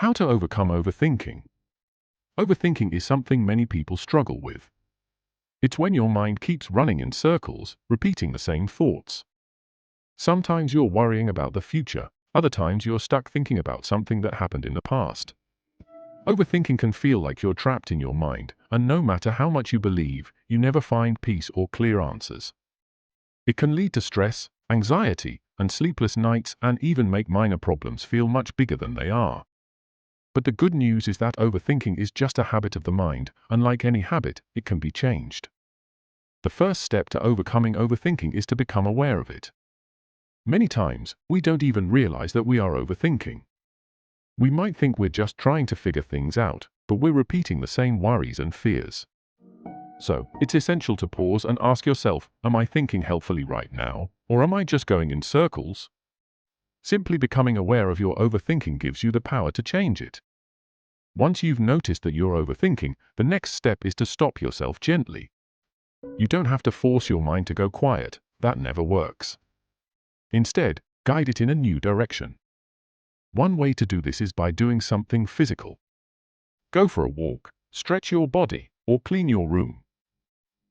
How to overcome overthinking. Overthinking is something many people struggle with. It's when your mind keeps running in circles, repeating the same thoughts. Sometimes you're worrying about the future, other times you're stuck thinking about something that happened in the past. Overthinking can feel like you're trapped in your mind, and no matter how much you believe, you never find peace or clear answers. It can lead to stress, anxiety, and sleepless nights, and even make minor problems feel much bigger than they are. But the good news is that overthinking is just a habit of the mind, and like any habit, it can be changed. The first step to overcoming overthinking is to become aware of it. Many times, we don't even realize that we are overthinking. We might think we're just trying to figure things out, but we're repeating the same worries and fears. So, it's essential to pause and ask yourself, am I thinking helpfully right now, or am I just going in circles? Simply becoming aware of your overthinking gives you the power to change it. Once you've noticed that you're overthinking, the next step is to stop yourself gently. You don't have to force your mind to go quiet, that never works. Instead, guide it in a new direction. One way to do this is by doing something physical. Go for a walk, stretch your body, or clean your room.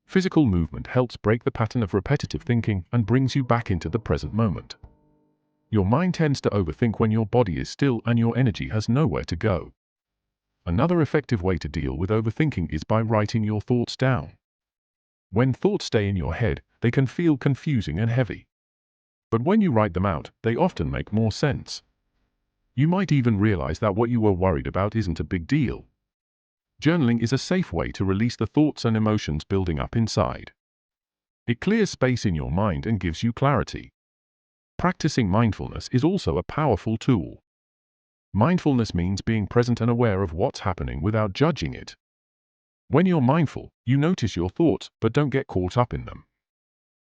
Physical movement helps break the pattern of repetitive thinking and brings you back into the present moment. Your mind tends to overthink when your body is still and your energy has nowhere to go. Another effective way to deal with overthinking is by writing your thoughts down. When thoughts stay in your head, they can feel confusing and heavy. But when you write them out, they often make more sense. You might even realize that what you were worried about isn't a big deal. Journaling is a safe way to release the thoughts and emotions building up inside. It clears space in your mind and gives you clarity. Practicing mindfulness is also a powerful tool. Mindfulness means being present and aware of what's happening without judging it. When you're mindful, you notice your thoughts but don't get caught up in them.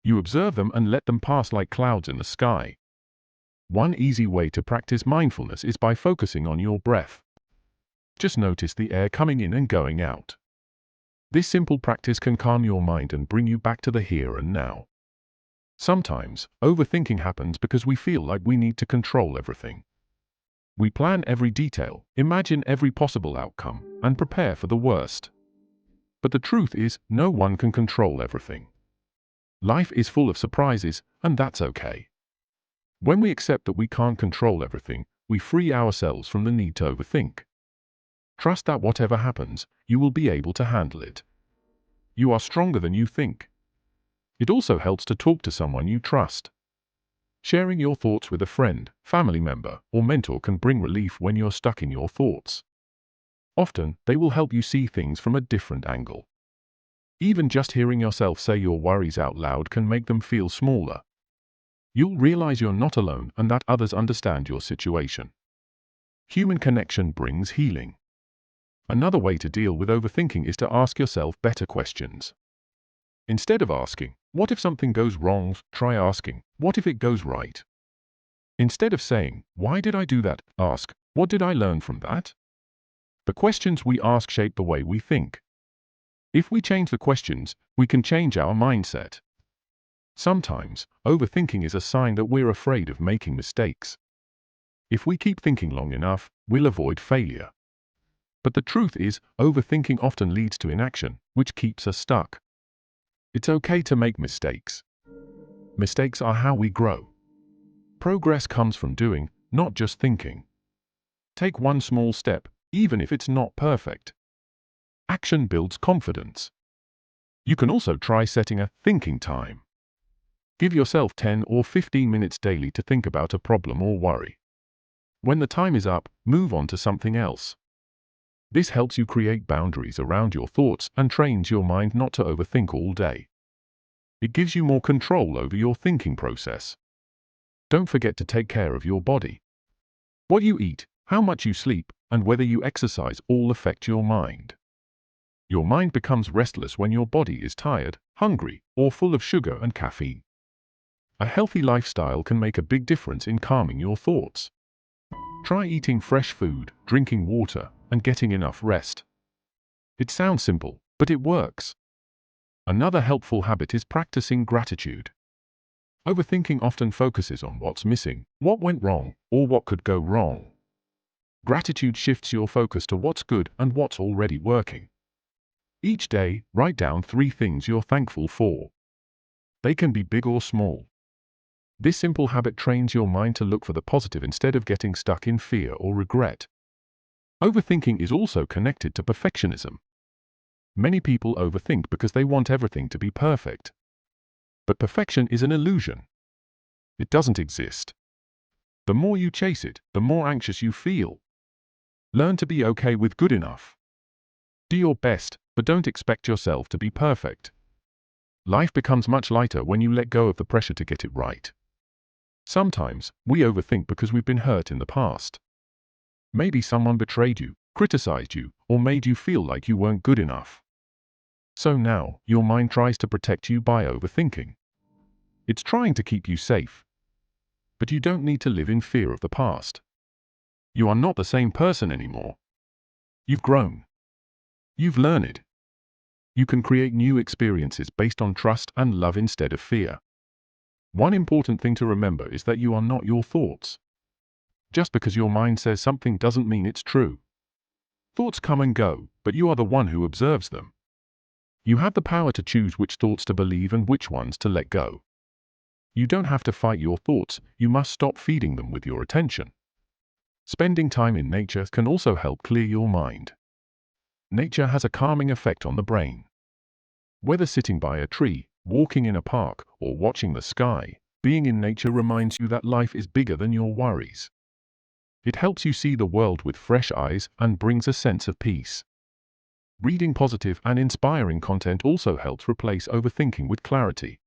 You observe them and let them pass like clouds in the sky. One easy way to practice mindfulness is by focusing on your breath. Just notice the air coming in and going out. This simple practice can calm your mind and bring you back to the here and now. Sometimes, overthinking happens because we feel like we need to control everything. We plan every detail, imagine every possible outcome, and prepare for the worst. But the truth is, no one can control everything. Life is full of surprises, and that's okay. When we accept that we can't control everything, we free ourselves from the need to overthink. Trust that whatever happens, you will be able to handle it. You are stronger than you think. It also helps to talk to someone you trust. Sharing your thoughts with a friend, family member, or mentor can bring relief when you're stuck in your thoughts. Often, they will help you see things from a different angle. Even just hearing yourself say your worries out loud can make them feel smaller. You'll realize you're not alone and that others understand your situation. Human connection brings healing. Another way to deal with overthinking is to ask yourself better questions. Instead of asking, what if something goes wrong, try asking, what if it goes right? Instead of saying, why did I do that, ask, what did I learn from that? The questions we ask shape the way we think. If we change the questions, we can change our mindset. Sometimes, overthinking is a sign that we're afraid of making mistakes. If we keep thinking long enough, we'll avoid failure. But the truth is, overthinking often leads to inaction, which keeps us stuck. It's okay to make mistakes. Mistakes are how we grow. Progress comes from doing, not just thinking. Take one small step, even if it's not perfect. Action builds confidence. You can also try setting a thinking time. Give yourself 10 or 15 minutes daily to think about a problem or worry. When the time is up, move on to something else. This helps you create boundaries around your thoughts and trains your mind not to overthink all day. It gives you more control over your thinking process. Don't forget to take care of your body. What you eat, how much you sleep, and whether you exercise all affect your mind. Your mind becomes restless when your body is tired, hungry, or full of sugar and caffeine. A healthy lifestyle can make a big difference in calming your thoughts. Try eating fresh food, drinking water, and getting enough rest. It sounds simple, but it works. Another helpful habit is practicing gratitude. Overthinking often focuses on what's missing, what went wrong, or what could go wrong. Gratitude shifts your focus to what's good and what's already working. Each day, write down 3 things you're thankful for. They can be big or small. This simple habit trains your mind to look for the positive instead of getting stuck in fear or regret. Overthinking is also connected to perfectionism. Many people overthink because they want everything to be perfect. But perfection is an illusion. It doesn't exist. The more you chase it, the more anxious you feel. Learn to be okay with good enough. Do your best, but don't expect yourself to be perfect. Life becomes much lighter when you let go of the pressure to get it right. Sometimes, we overthink because we've been hurt in the past. Maybe someone betrayed you, criticized you, or made you feel like you weren't good enough. So now, your mind tries to protect you by overthinking. It's trying to keep you safe. But you don't need to live in fear of the past. You are not the same person anymore. You've grown. You've learned. You can create new experiences based on trust and love instead of fear. One important thing to remember is that you are not your thoughts. Just because your mind says something doesn't mean it's true. Thoughts come and go, but you are the one who observes them. You have the power to choose which thoughts to believe and which ones to let go. You don't have to fight your thoughts, you must stop feeding them with your attention. Spending time in nature can also help clear your mind. Nature has a calming effect on the brain. Whether sitting by a tree, walking in a park, or watching the sky, being in nature reminds you that life is bigger than your worries. It helps you see the world with fresh eyes and brings a sense of peace. Reading positive and inspiring content also helps replace overthinking with clarity.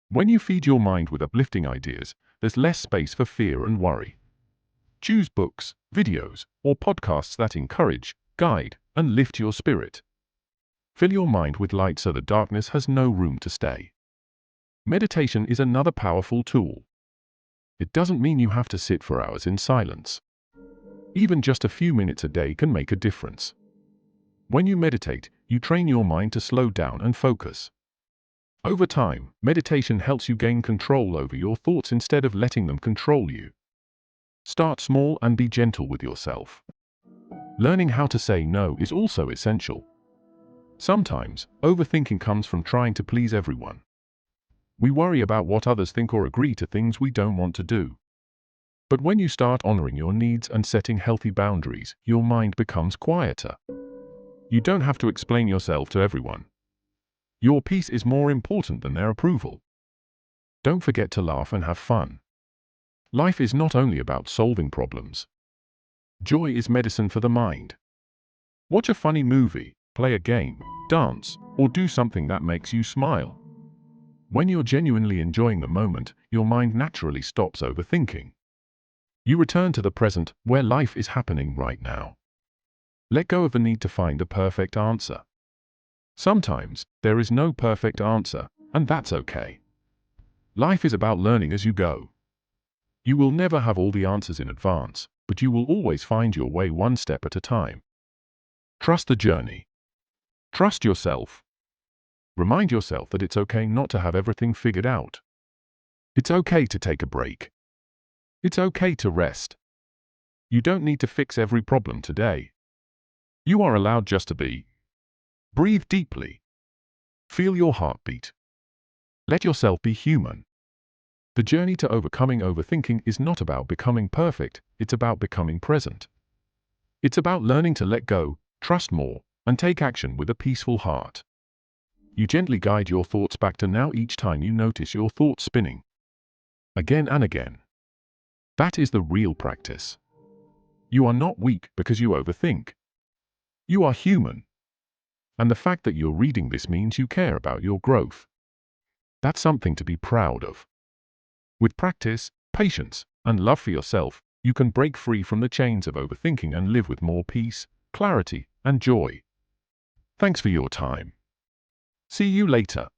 When you feed your mind with uplifting ideas, there's less space for fear and worry. Choose books, videos, or podcasts that encourage, guide, and lift your spirit. Fill your mind with light so the darkness has no room to stay. Meditation is another powerful tool. It doesn't mean you have to sit for hours in silence. Even just a few minutes a day can make a difference. When you meditate, you train your mind to slow down and focus. Over time, meditation helps you gain control over your thoughts instead of letting them control you. Start small and be gentle with yourself. Learning how to say no is also essential. Sometimes, overthinking comes from trying to please everyone. We worry about what others think or agree to things we don't want to do. But when you start honoring your needs and setting healthy boundaries, your mind becomes quieter. You don't have to explain yourself to everyone. Your peace is more important than their approval. Don't forget to laugh and have fun. Life is not only about solving problems. Joy is medicine for the mind. Watch a funny movie, play a game, dance, or do something that makes you smile. When you're genuinely enjoying the moment, your mind naturally stops overthinking. You return to the present, where life is happening right now. Let go of the need to find a perfect answer. Sometimes, there is no perfect answer, and that's okay. Life is about learning as you go. You will never have all the answers in advance, but you will always find your way one step at a time. Trust the journey. Trust yourself. Remind yourself that it's okay not to have everything figured out. It's okay to take a break. It's okay to rest. You don't need to fix every problem today. You are allowed just to be. Breathe deeply. Feel your heartbeat. Let yourself be human. The journey to overcoming overthinking is not about becoming perfect, it's about becoming present. It's about learning to let go, trust more, and take action with a peaceful heart. You gently guide your thoughts back to now each time you notice your thoughts spinning. Again and again. That is the real practice. You are not weak because you overthink. You are human. And the fact that you're reading this means you care about your growth. That's something to be proud of. With practice, patience, and love for yourself, you can break free from the chains of overthinking and live with more peace, clarity, and joy. Thanks for your time. See you later.